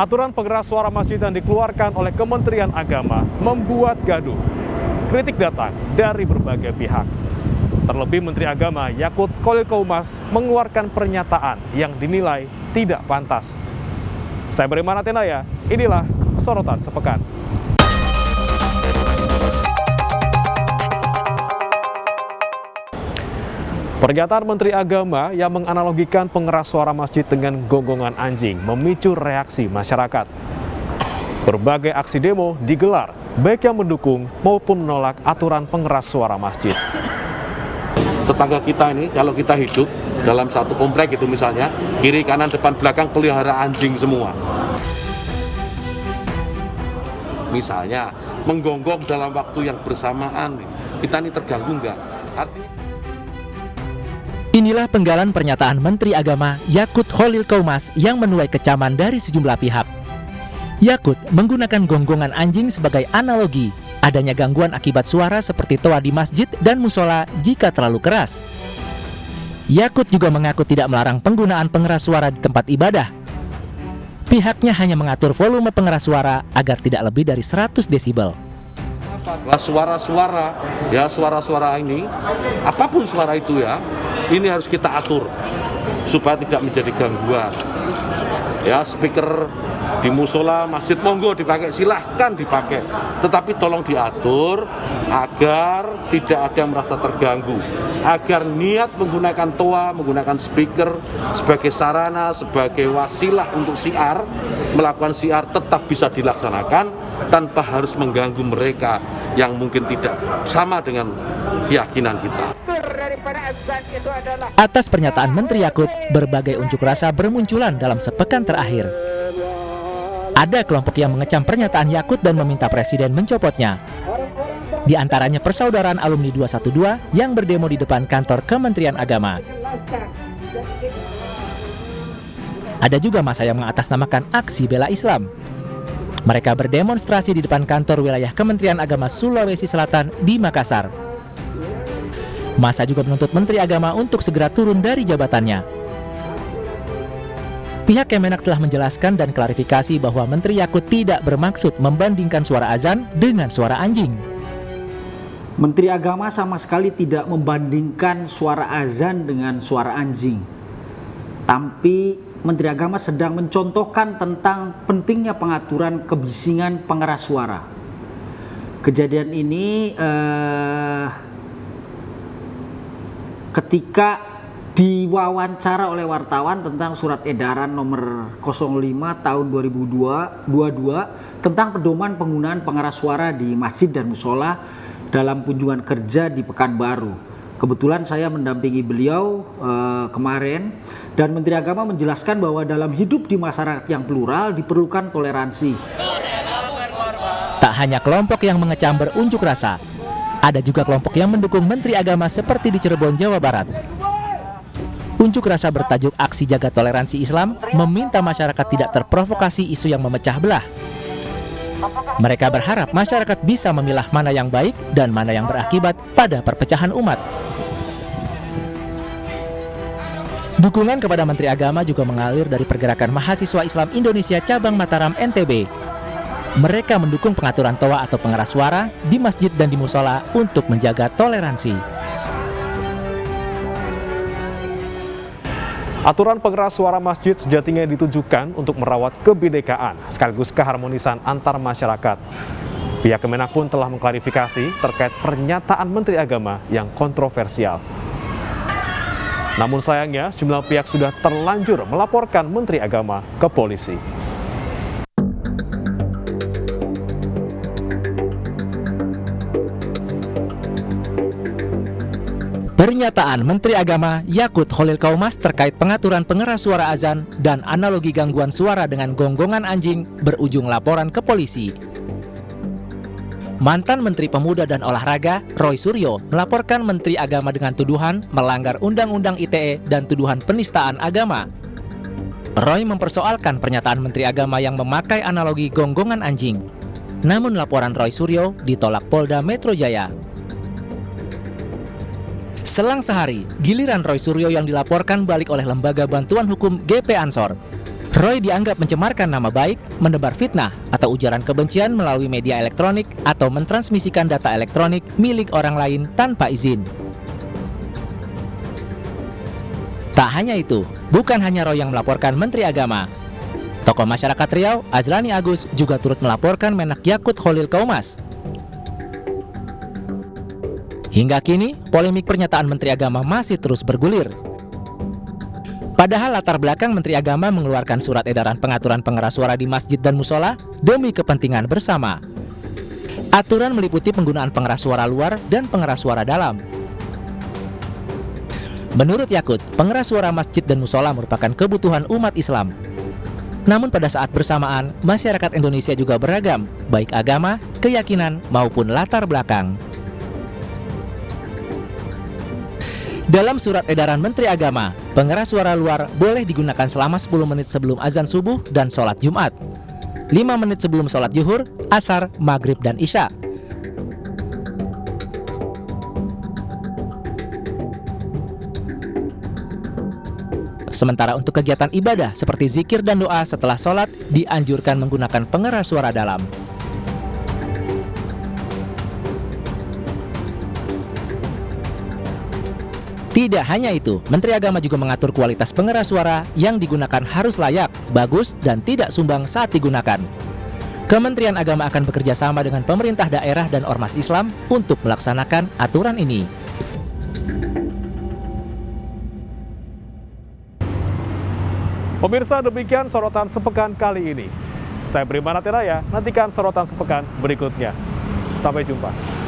Aturan pengeras suara masjid yang dikeluarkan oleh Kementerian Agama membuat gaduh. Kritik datang dari berbagai pihak. Terlebih Menteri Agama Yakut Khalil Qomas mengeluarkan pernyataan yang dinilai tidak pantas. Saya Beriman Atenaya, inilah Sorotan Sepekan. Pernyataan Menteri Agama yang menganalogikan pengeras suara masjid dengan gonggongan anjing memicu reaksi masyarakat. Berbagai aksi demo digelar, baik yang mendukung maupun menolak aturan pengeras suara masjid. Tetangga kita ini, kalau kita hidup dalam satu komplek itu misalnya, kiri, kanan, depan, belakang pelihara anjing semua. Misalnya, menggonggong dalam waktu yang bersamaan, kita ini terganggu nggak? Artinya... Inilah penggalan pernyataan Menteri Agama Yakut Khalil Qomas yang menuai kecaman dari sejumlah pihak. Yakut menggunakan gonggongan anjing sebagai analogi adanya gangguan akibat suara seperti toa di masjid dan musola jika terlalu keras. Yakut juga mengaku tidak melarang penggunaan pengeras suara di tempat ibadah. Pihaknya hanya mengatur volume pengeras suara agar tidak lebih dari 100 desibel. Suara-suara ini, apapun suara itu ya, ini harus kita atur supaya tidak menjadi gangguan. Ya, speaker di musola, masjid, monggo dipakai, silahkan dipakai. Tetapi tolong diatur agar tidak ada yang merasa terganggu. Agar niat menggunakan toa, menggunakan speaker sebagai sarana, sebagai wasilah untuk syiar, melakukan syiar tetap bisa dilaksanakan tanpa harus mengganggu mereka yang mungkin tidak sama dengan keyakinan kita. Atas pernyataan Menteri Yakut, berbagai unjuk rasa bermunculan dalam sepekan terakhir. Ada kelompok yang mengecam pernyataan Yakut dan meminta Presiden mencopotnya. Di antaranya Persaudaraan Alumni 212 yang berdemo di depan kantor Kementerian Agama. Ada juga massa yang mengatasnamakan aksi bela Islam. Mereka berdemonstrasi di depan kantor wilayah Kementerian Agama Sulawesi Selatan di Makassar. Massa juga menuntut Menteri Agama untuk segera turun dari jabatannya. Pihak Kemenak telah menjelaskan dan klarifikasi bahwa Menteri Yakut tidak bermaksud membandingkan suara azan dengan suara anjing. Menteri Agama sama sekali tidak membandingkan suara azan dengan suara anjing. Tapi Menteri Agama sedang mencontohkan tentang pentingnya pengaturan kebisingan pengeras suara. Kejadian ini ketika diwawancara oleh wartawan tentang surat edaran nomor 05 tahun 2022 tentang pedoman penggunaan pengeras suara di masjid dan musola dalam kunjungan kerja di Pekanbaru. Kebetulan saya mendampingi beliau kemarin, dan Menteri Agama menjelaskan bahwa dalam hidup di masyarakat yang plural diperlukan toleransi. Tak hanya kelompok yang mengecam berunjuk rasa, ada juga kelompok yang mendukung Menteri Agama seperti di Cirebon, Jawa Barat. Unjuk rasa bertajuk Aksi Jaga Toleransi Islam meminta masyarakat tidak terprovokasi isu yang memecah belah. Mereka berharap masyarakat bisa memilah mana yang baik dan mana yang berakibat pada perpecahan umat. Dukungan kepada Menteri Agama juga mengalir dari Pergerakan Mahasiswa Islam Indonesia Cabang Mataram NTB. Mereka mendukung pengaturan toa atau pengeras suara di masjid dan di musola untuk menjaga toleransi. Aturan pengeras suara masjid sejatinya ditujukan untuk merawat kebinekaan sekaligus keharmonisan antar masyarakat. Pihak Kemenak pun telah mengklarifikasi terkait pernyataan Menteri Agama yang kontroversial. Namun sayangnya sejumlah pihak sudah terlanjur melaporkan Menteri Agama ke polisi. Pernyataan Menteri Agama Yakut Khalil Qomas terkait pengaturan pengeras suara azan dan analogi gangguan suara dengan gonggongan anjing berujung laporan ke polisi. Mantan Menteri Pemuda dan Olahraga Roy Suryo melaporkan Menteri Agama dengan tuduhan melanggar Undang-Undang ITE dan tuduhan penistaan agama. Roy mempersoalkan pernyataan Menteri Agama yang memakai analogi gonggongan anjing. Namun laporan Roy Suryo ditolak Polda Metro Jaya. Selang sehari, giliran Roy Suryo yang dilaporkan balik oleh Lembaga Bantuan Hukum GP Ansor. Roy dianggap mencemarkan nama baik, menebar fitnah atau ujaran kebencian melalui media elektronik atau mentransmisikan data elektronik milik orang lain tanpa izin. Tak hanya itu, bukan hanya Roy yang melaporkan Menteri Agama. Tokoh masyarakat Riau, Azlani Agus, juga turut melaporkan Menak Yakut Kholil Kaumas. Hingga kini, polemik pernyataan Menteri Agama masih terus bergulir. Padahal latar belakang Menteri Agama mengeluarkan surat edaran pengaturan pengeras suara di masjid dan musola demi kepentingan bersama. Aturan meliputi penggunaan pengeras suara luar dan pengeras suara dalam. Menurut Yakut, pengeras suara masjid dan musola merupakan kebutuhan umat Islam. Namun pada saat bersamaan, masyarakat Indonesia juga beragam, baik agama, keyakinan, maupun latar belakang. Dalam surat edaran Menteri Agama, pengeras suara luar boleh digunakan selama 10 menit sebelum azan subuh dan sholat Jumat, 5 menit sebelum sholat zuhur, asar, maghrib, dan isya. Sementara untuk kegiatan ibadah seperti zikir dan doa setelah sholat dianjurkan menggunakan pengeras suara dalam. Tidak hanya itu, Menteri Agama juga mengatur kualitas pengeras suara yang digunakan harus layak, bagus, dan tidak sumbang saat digunakan. Kementerian Agama akan bekerja sama dengan pemerintah daerah dan ormas Islam untuk melaksanakan aturan ini. Pemirsa, demikian sorotan sepekan kali ini. Saya Beri Manatiraya, nantikan sorotan sepekan berikutnya. Sampai jumpa.